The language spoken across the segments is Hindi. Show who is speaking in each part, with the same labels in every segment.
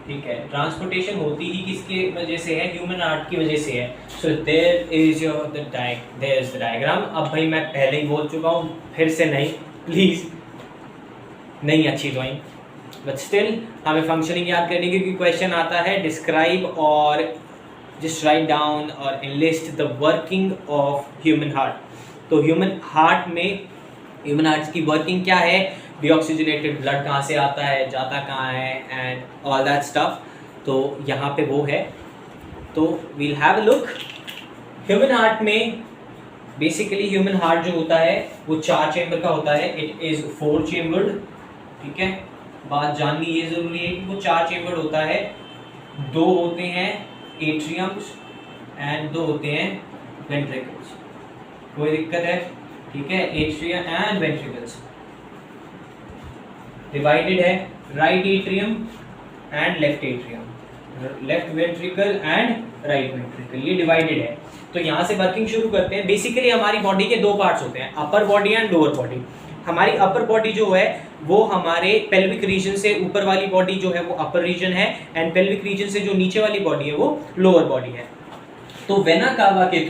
Speaker 1: ठीक है, ट्रांसपोर्टेशन होती ही किसके वजह से है? ह्यूमन हार्ट की वजह से है। So there is your there is the diagram. अब भाई मैं पहले ही बोल चुका हूँ, फिर से नहीं प्लीज़, नहीं अच्छी ड्राइंग, बट स्टिल हमें फंक्शनिंग याद करनी, क्योंकि क्वेश्चन आता है डिस्क्राइब और जस्ट राइट डाउन और enlist the working of human heart. तो ह्यूमन हार्ट में, ह्यूमन हार्ट की वर्किंग क्या है? डीऑक्सीजनेटेड ब्लड कहाँ से आता है, जाता कहाँ है, एंड ऑल दैट स्टफ। तो यहाँ पे वो है, तो we'll have a look. Human heart में बेसिकली ह्यूमन हार्ट जो होता है वो 4 चेम्बर का होता है। It is 4 chambered. ठीक है, बात जाननी ये ज़रूरी है कि वो 4 चेम्बर्ड होता है। 2 होते हैं एट्रियम्स एंड 2 होते हैं वेंट्रिकल्स। कोई दिक्कत है? ठीक है, एट्रियम एंड वेंट्रिकल्स डिवाइडेड है, right atrium and left atrium, left ventricle and right ventricle, ये डिवाइडेड है। तो यहाँ से वर्किंग शुरू करते हैं। बेसिकली हमारी बॉडी के 2 पार्ट्स होते हैं, upper body and lower body. हमारी अपर बॉडी जो है वो हमारे पेल्विक रीजन से ऊपर वाली बॉडी जो है वो अपर रीजन है, एंड पेल्विक रीजन से जो नीचे वाली बॉडी है वो लोअर बॉडी है। तो वेना कावा के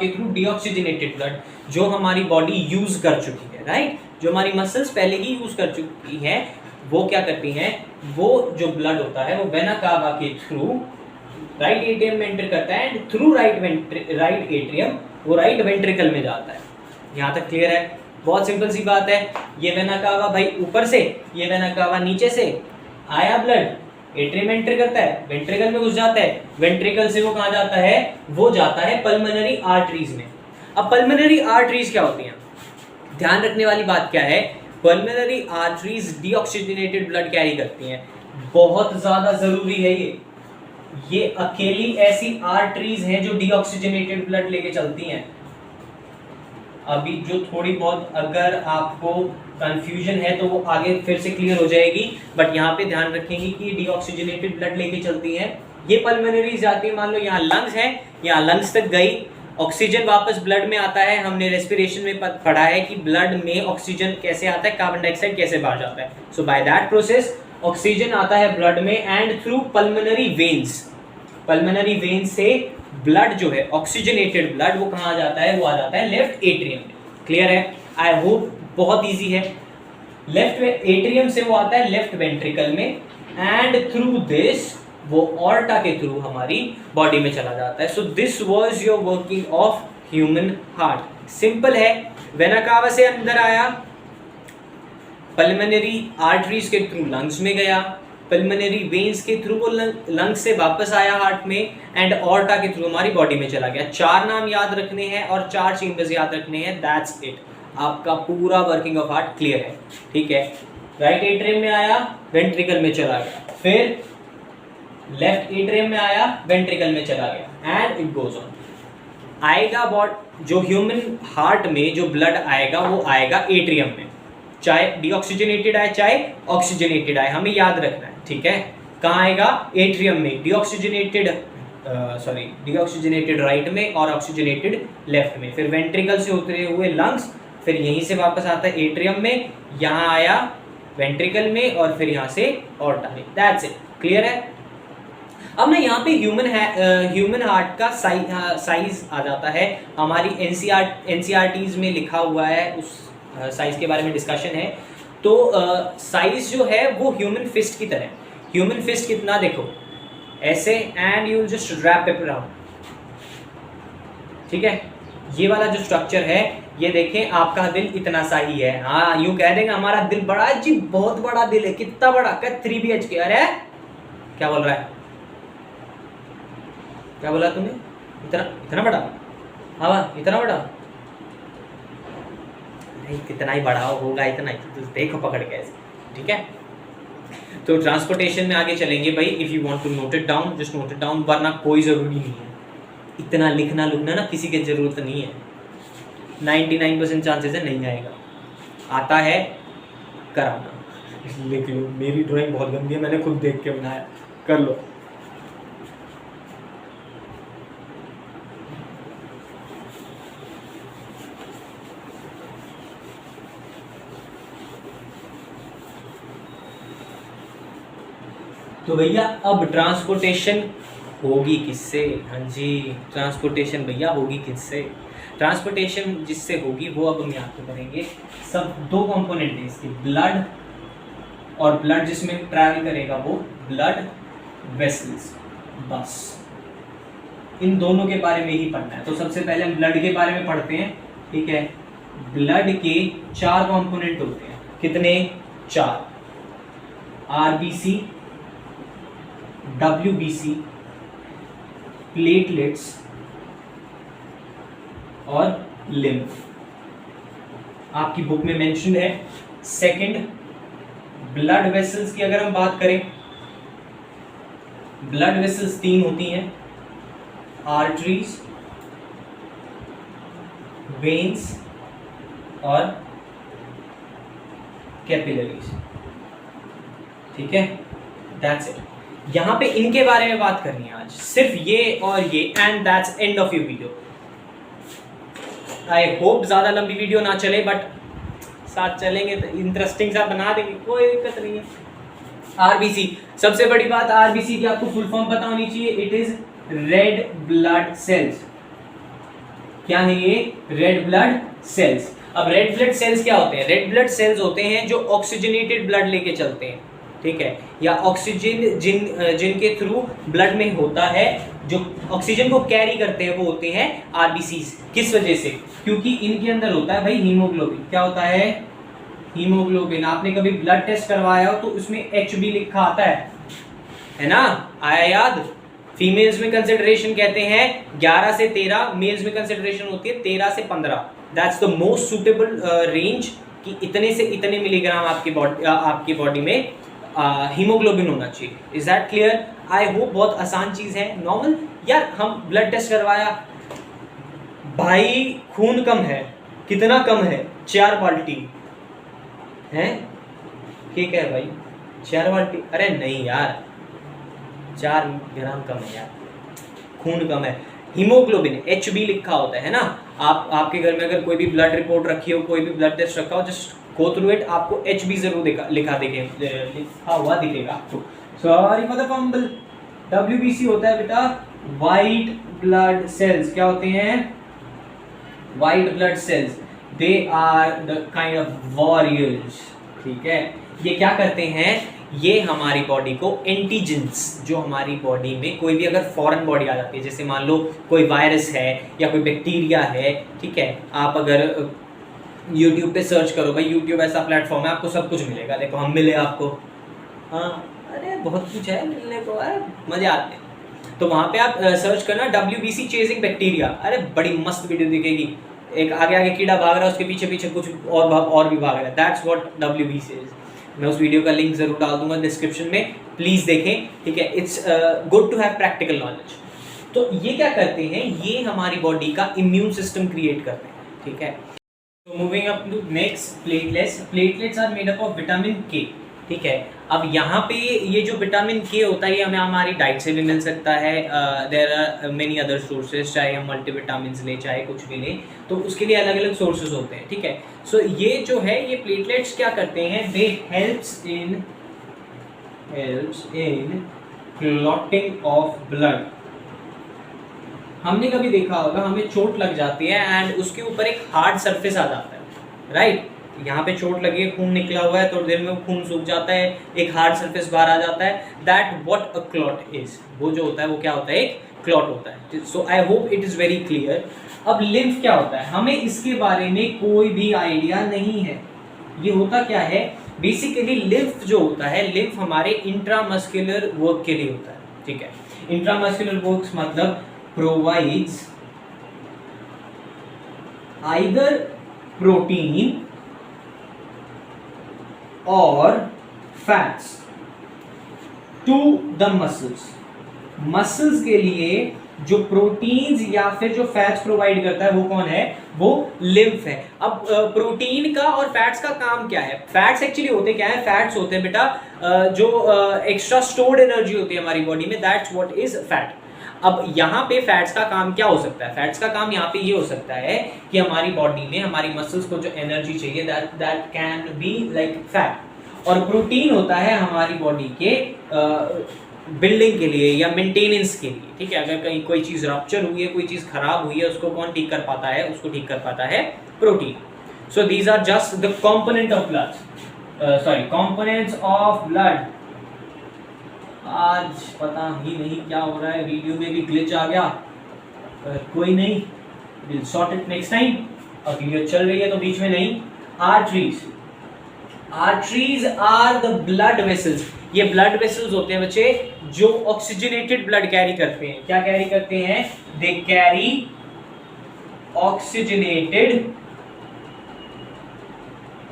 Speaker 1: थ्रू डीऑक्सीजनेटेड ब्लड जो हमारी बॉडी यूज कर चुकी है, राइट, जो हमारी मसल्स पहले ही यूज कर चुकी है, वो क्या करती हैं, वो जो ब्लड होता है वो वेना कावा के थ्रू राइट एट्रियम में एंटर करता है, एंड थ्रू राइट एट्रियम वो राइट वेंट्रिकल में जाता है। यहाँ तक क्लियर है? बहुत सिंपल सी बात है। ये वेना कावा भाई ऊपर से, ये वेना कावा नीचे से आया ब्लड, एट्रियम एंटर करता है, वेंट्रिकल में घुस जाता है, वेंट्रिकल से वो कहाँ जाता है? वो जाता है पल्मोनरी आर्टरीज में। अब पल्मोनरी आर्टरीज क्या होती हैं? ध्यान रखने वाली बात क्या है? Pulmonary arteries deoxygenated blood carry करती हैं, बहुत ज्यादा जरूरी है ये अकेली ऐसी आर्टरीज हैं जो डीऑक्सीजनेटेड ब्लड लेके चलती हैं। अभी जो थोड़ी बहुत अगर आपको कंफ्यूजन है तो वो आगे फिर से क्लियर हो जाएगी, बट यहाँ पे ध्यान रखेंगे कि डीऑक्सीजनेटेड ब्लड लेके चलती हैं। ये पल्मोनरी जाती है, मान लो यहाँ लंग्स है, यहाँ लंग्स तक गई, ऑक्सीजन वापस ब्लड में आता है। हमने रेस्पिरेशन में पढ़ा है कि ब्लड में ऑक्सीजन कैसे आता है, कार्बन डाइऑक्साइड कैसे बाहर जाता है। सो बाय दैट प्रोसेस ऑक्सीजन आता है ब्लड में, and through pulmonary veins, pulmonary veins से ब्लड जो है ऑक्सीजनेटेड ब्लड वो कहाँ आ जाता है? वो आ जाता है लेफ्ट एट्रियम में। क्लियर है? आई होप बहुत इजी है। लेफ्ट एट्रियम से वो आता है लेफ्ट वेंट्रिकल में, एंड थ्रू दिस वो ऑर्टा के थ्रू हमारी बॉडी में चला जाता है। So this was your working of human heart. Simple है, वेना कावा से अंदर आया, पल्मोनरी आर्टरीज के थ्रू लंग्स में गया, पल्मोनरी वेन्स के थ्रू वो लंग्स से वापस आया हार्ट में, एंड ऑर्टा के थ्रू हमारी बॉडी में चला गया। 4 नाम याद रखने हैं और 4 चेंबर्स याद रखने हैं, दैट्स इट। आपका पूरा वर्किंग ऑफ हार्ट क्लियर है। ठीक है, राइट एट्रियम में आया, वेंट्रिकल में चला गया, फिर लेफ्ट एट्रियम में आया, वेंट्रिकल में चला गया, एंड इट गोज ऑन। आएगा जो ह्यूमन हार्ट में जो ब्लड आएगा वो आएगा एट्रियम में, चाहे डीऑक्सीजनेटेड आए चाहे ऑक्सीजनेटेड आए, हमें याद रखना है। ठीक है, कहाँ आएगा? एट्रियम में। डीऑक्सीजनेटेड राइट में और ऑक्सीजनेटेड लेफ्ट में, फिर वेंट्रिकल से उतरे हुए लंग्स, फिर यहीं से वापस आता है एट्रियम में, यहाँ आया वेंट्रिकल में, और फिर यहाँ से ऑर्टा में। That's it. क्लियर है? अब ना यहाँ पे ह्यूमन हार्ट का साइज आ जाता है। हमारी एनसीईआरटीज में लिखा हुआ है, उस साइज के बारे में डिस्कशन है। तो साइज जो है वो ह्यूमन फिस्ट की तरह। ह्यूमन फिस्ट कितना, देखो ऐसे, and you will just wrap it around. ठीक है, ये वाला जो स्ट्रक्चर है, ये देखें आपका दिल इतना सा ही है। हाँ, यूं कह देंगे हमारा दिल बड़ा जी, बहुत बड़ा दिल है। कितना बड़ा? क्या 3 BHK? अरे क्या बोल रहा है? क्या बोला तूने? इतना बड़ा? हाँ, इतना बड़ा? नहीं, कितना ही बड़ा होगा, इतना ही तो देखो पकड़ के ऐसे। ठीक है, तो ट्रांसपोर्टेशन में आगे चलेंगे भाई। If you want to note it down, just note it down, वरना कोई ज़रूरी नहीं है इतना लिखना लुखना ना, किसी की ज़रूरत नहीं है। 99% चांसेस है नहीं आएगा, आता है कराना। लिख लो, मेरी ड्राइंग बहुत गंदी है, मैंने खुद देख के बनाया, कर लो। तो भैया अब ट्रांसपोर्टेशन होगी किससे? हाँ जी, ट्रांसपोर्टेशन भैया होगी किससे? ट्रांसपोर्टेशन जिससे होगी वो अब हम यहाँ पे करेंगे। सब दो कंपोनेंट है इसके, ब्लड और ब्लड जिसमें ट्रैवल करेगा वो ब्लड वेसल्स। बस इन दोनों के बारे में ही पढ़ना है। तो सबसे पहले हम ब्लड के बारे में पढ़ते हैं, ठीक है। ब्लड के 4 कंपोनेंट होते हैं। कितने? 4। आरबीसी, डब्ल्यूबीसी, प्लेटलेट्स और लिम्फ। आपकी बुक में मेंशन है। सेकंड, ब्लड वेसल्स की अगर हम बात करें, ब्लड वेसल्स 3 होती हैं, आर्टरीज, वेन्स और कैपिलरीज, ठीक है। That's it. यहां पे इनके बारे में बात करनी है आज, सिर्फ ये और ये, and that's end of your video. I hope ज्यादा लंबी वीडियो ना चले, बट साथ चलेंगे तो इंटरेस्टिंग सा बना देंगे, कोई दिक्कत नहीं है। आरबीसी, सबसे बड़ी बात, आरबीसी की आपको फुल फॉर्म पता होनी चाहिए। It is red blood cells. क्या है ये? Red blood cells. अब रेड ब्लड सेल्स क्या होते हैं? रेड ब्लड सेल्स होते हैं जो ऑक्सीजनेटेड ब्लड लेके चलते हैं, ठीक है, या ऑक्सीजन जिनके थ्रू ब्लड में होता है, जो ऑक्सीजन को कैरी करते हैं, वो होते हैं आरबीसीज। किस वजह से? क्योंकि इनके अंदर होता है भाई हीमोग्लोबिन। क्या होता है? हीमोग्लोबिन। आपने कभी ब्लड टेस्ट करवाया हो तो उसमें HB लिखा आता है ना? आया याद? फीमेल्स में कंसिडरेशन कहते हैं 11 से 13, मेल्स में कंसिडरेशन होती है 13 से 15। That's the most suitable range कि इतने से इतने मिलीग्राम आपकी बॉडी में हीमोग्लोबिन होना चाहिए। Is that clear? I hope बहुत आसान चीज है, नॉर्मल। यार हम ब्लड टेस्ट करवाया, भाई खून कम है, कितना कम है? 4 बाल्टी है, ठीक है भाई, 4 बाल्टी। अरे नहीं यार, 4 ग्राम कम है यार, खून कम है। हीमोग्लोबिन HB लिखा होता है ना। आपके घर में अगर कोई भी ब्लड रिपोर्ट रखी हो, कोई भी ब्लड टेस्ट रखा हो, जस्ट गो थ्रू इट, आपको HB जरूर लिखा हुआ दिखेगा आपको। Sorry for the fumble. WBC होता है बेटा वाइट ब्लड सेल्स। क्या होते हैं? White blood cells. They are the kind of warriors, ठीक है। ये क्या करते हैं? ये हमारी बॉडी को एंटीजेंस, जो हमारी बॉडी में कोई भी अगर फॉरेन बॉडी आ जाती है, जैसे मान लो कोई वायरस है या कोई बैक्टीरिया है, ठीक है, आप अगर YouTube पे सर्च करो, भाई YouTube ऐसा प्लेटफॉर्म है, आपको सब कुछ मिलेगा। देखो हम मिले आपको, हाँ, अरे बहुत कुछ है मिलने को, अरे मजे आते हैं। तो वहाँ पे आप सर्च करना WBC चेजिंग बैक्टीरिया, अरे बड़ी मस्त वीडियो दिखेगी। एक आगे आगे कीड़ा भाग रहा है, उसके पीछे पीछे कुछ और भी भाग रहा है। That's what WBC is. मैं उस वीडियो का लिंक जरूर डाल दूंगा डिस्क्रिप्शन में, प्लीज देखें, ठीक है। It's good to have practical knowledge. तो ये क्या करते हैं? ये हमारी बॉडी का इम्यून सिस्टम क्रिएट करते हैं, ठीक है। तो moving up to next, platelets. Platelets are made up of vitamin K, ठीक है। अब यहाँ पे ये जो विटामिन K होता है, ये हमें हमारी डाइट से भी मिल सकता है। There are many other sources, चाहे हम मल्टीविटामिन लें, चाहे कुछ भी लें, तो उसके लिए अलग अलग सोर्सेज होते हैं, ठीक है। सो ये जो है, ये प्लेटलेट्स क्या करते हैं? दे helps in clotting of blood. हमने कभी देखा होगा, हमें चोट लग जाती है एंड उसके ऊपर एक हार्ड सरफेस आ जाता है, राइट। यहाँ पे चोट लगी है, खून निकला हुआ है, थोड़ी देर में वो खून सूख जाता है, एक हार्ड सरफेस बाहर आ जाता है। That what a clot is. वो जो होता है वो क्या होता है? एक क्लॉट होता है। So I hope it is very clear. अब लिम्फ क्या होता है? हमें इसके बारे में कोई भी आइडिया नहीं है। ये होता क्या है? बेसिकली लिम्फ जो होता है, लिम्फ हमारे इंट्रामस्कुलर वर्क के लिए होता है, ठीक है। इंट्रामस्कुलर वर्क्स मतलब प्रोवाइड्स आइदर प्रोटीन और fats to the muscles. Muscles के लिए जो प्रोटीन्स या फिर जो फैट्स प्रोवाइड करता है वो कौन है? वो लिम्फ है। अब प्रोटीन का और फैट्स का काम क्या है? फैट्स एक्चुअली होते क्या है? फैट्स होते हैं बेटा जो एक्स्ट्रा स्टोर्ड एनर्जी होती है हमारी बॉडी में, दैट्स व्हाट इज फैट। अब यहाँ पे फैट्स का काम क्या हो सकता है? फैट्स का काम यहाँ पे ये हो सकता है कि हमारी बॉडी में हमारी मसल्स को जो एनर्जी चाहिए, that can be like fat. और प्रोटीन होता है हमारी बॉडी के बिल्डिंग के लिए या मेंटेनेंस के लिए, ठीक है। अगर कहीं कोई चीज़ रप्चर हुई है, कोई चीज़ खराब हुई है, उसको कौन ठीक कर पाता है? उसको ठीक कर पाता है protein. So these are just the component of blood, components of blood. आज पता ही नहीं क्या हो रहा है, वीडियो में भी ग्लिच आ गया, कोई नहीं, will sort it next time. और वीडियो चल रही है तो बीच में नहीं। Arteries, arteries are the blood vessels. ये ब्लड वेसल्स होते हैं बच्चे जो ऑक्सीजनेटेड ब्लड कैरी करते हैं। क्या कैरी करते हैं? दे कैरी ऑक्सीजनेटेड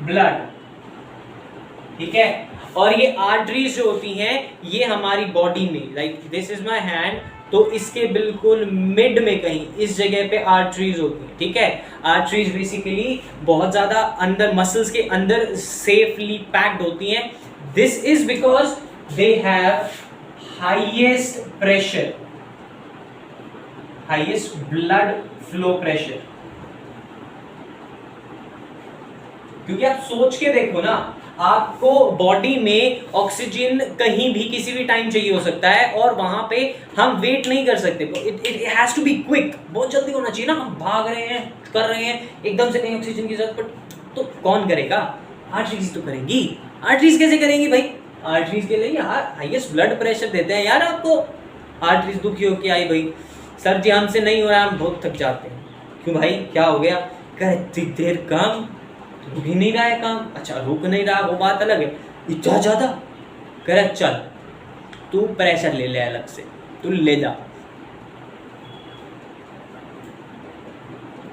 Speaker 1: ब्लड, ठीक है। और ये आर्टरीज जो होती हैं ये हमारी बॉडी में, like this is my hand, तो इसके बिल्कुल मिड में कहीं इस जगह पे आर्टरीज होती है, ठीक है। आर्टरीज बेसिकली बहुत ज्यादा अंदर मसल्स के अंदर सेफली पैक्ड होती हैं। This is because they have highest pressure, highest blood flow pressure. क्योंकि आप सोच के देखो ना, आपको बॉडी में ऑक्सीजन कहीं भी किसी भी टाइम चाहिए हो सकता है और वहां पे हम वेट नहीं कर सकते। It has to be quick, बहुत जल्दी होना चाहिए ना। हम भाग रहे हैं, कर रहे हैं, एकदम से कहीं ऑक्सीजन की जरूरत पड़ तो कौन करेगा? आर्टरीज तो करेंगी। आर्टरीज कैसे करेंगी भाई? आर्टरीज के लिए यार हाईएस्ट ब्लड प्रेशर देते हैं यार आपको। आर्टरीज दुखी होके आई भाई, सर जी हमसे नहीं हो रहा, हम बहुत थक जाते हैं। क्यों भाई, क्या हो गया? कहती देर काम, रुक ही नहीं रहा है काम। अच्छा रुक नहीं रहा वो बात अलग है, इतना ज्यादा कर, चल तू प्रेशर ले ले अलग से, तू ले जा,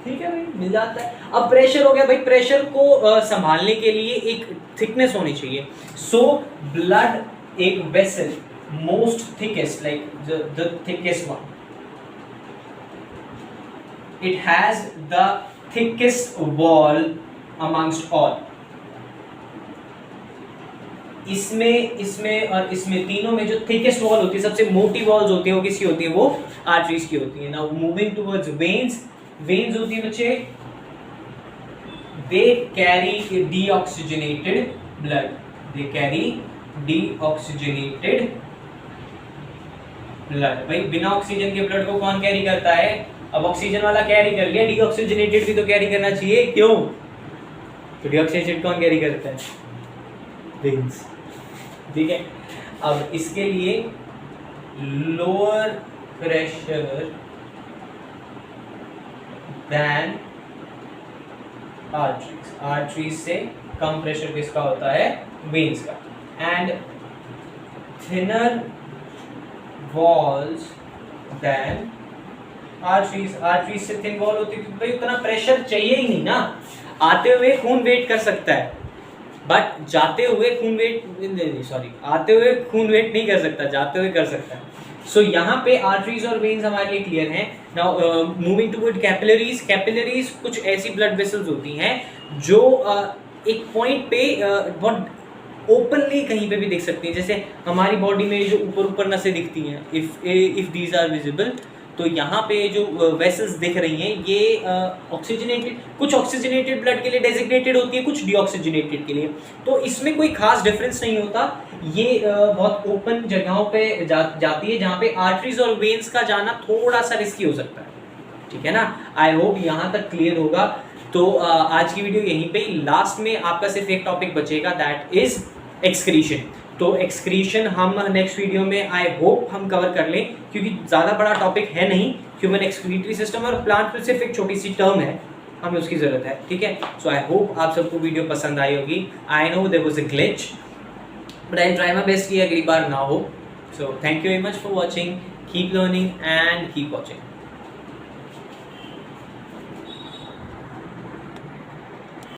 Speaker 1: ठीक है भाई, मिल जाता है। अब प्रेशर हो गया भाई, प्रेशर को संभालने के लिए एक थिकनेस होनी चाहिए। सो ब्लड एक vessel, most thickest, like the thickest one, it has the thickest wall amongst all। इसमें और इसमें तीनों में जो थिकेस्ट वॉल होती है, सबसे मोटी वॉल्स होती है, वो किसकी होती है? वो आर्टरीज की होती है। Now moving towards veins. Veins होती है बच्चे, they carry deoxygenated blood, they carry deoxygenated blood. भाई बिना ऑक्सीजन के ब्लड को कौन कैरी करता है? अब ऑक्सीजन वाला कैरी कर लिया, डीऑक्सीजनेटेड भी तो कैरी करना चाहिए, क्यों? तो डीऑक्सीजनेटेड कौन कैरी करता है? वेन्स, ठीक है। अब इसके लिए lower pressure than arteries, arteries से कम प्रेशर किसका होता है? वेन्स का। And thinner walls than arteries, arteries से थिन वॉल होती है क्योंकि भाई उतना प्रेशर चाहिए ही नहीं ना। आते हुए खून वेट कर सकता है, बट जाते हुए खून वेट आते हुए खून वेट नहीं कर सकता, जाते हुए कर सकता है। सो यहाँ पे आर्टरीज और वेन्स हमारे लिए क्लियर हैं। Now moving toward capillaries. Capillaries कुछ ऐसी ब्लड वेसल्स होती हैं जो एक पॉइंट पे बहुत ओपनली कहीं पे भी दिख सकती हैं। जैसे हमारी बॉडी में जो ऊपर नसें दिखती हैं, इफ दीज आर विजिबल, तो यहाँ पे जो वेसल्स दिख रही हैं ये ऑक्सीजनेटेड, कुछ ऑक्सीजनेटेड ब्लड के लिए डेजिग्नेटेड होती है, कुछ डीऑक्सीजनेटेड के लिए। तो इसमें कोई खास डिफरेंस नहीं होता। ये बहुत ओपन जगहों पे जाती है जहाँ पे आर्टरीज और वेन्स का जाना थोड़ा सा रिस्की हो सकता है, ठीक है ना। आई होप यहाँ तक क्लियर होगा। तो आज की वीडियो यहीं पे, लास्ट में आपका सिर्फ एक टॉपिक बचेगा, दैट इज एक्सक्रीशन। तो एक्सक्रीशन हम नेक्स्ट वीडियो में आई होप हम कवर कर लें, क्योंकि ज़्यादा बड़ा टॉपिक है नहीं। ह्यूमन एक्सक्रीटरी सिस्टम और प्लांट में सिर्फ एक छोटी सी टर्म है, हमें उसकी ज़रूरत है, ठीक है। सो आई होप आप सबको वीडियो पसंद आई होगी। I know there was a glitch, but I try my best कि अगली बार ना हो। So thank you very much for watching, keep learning and keep watching.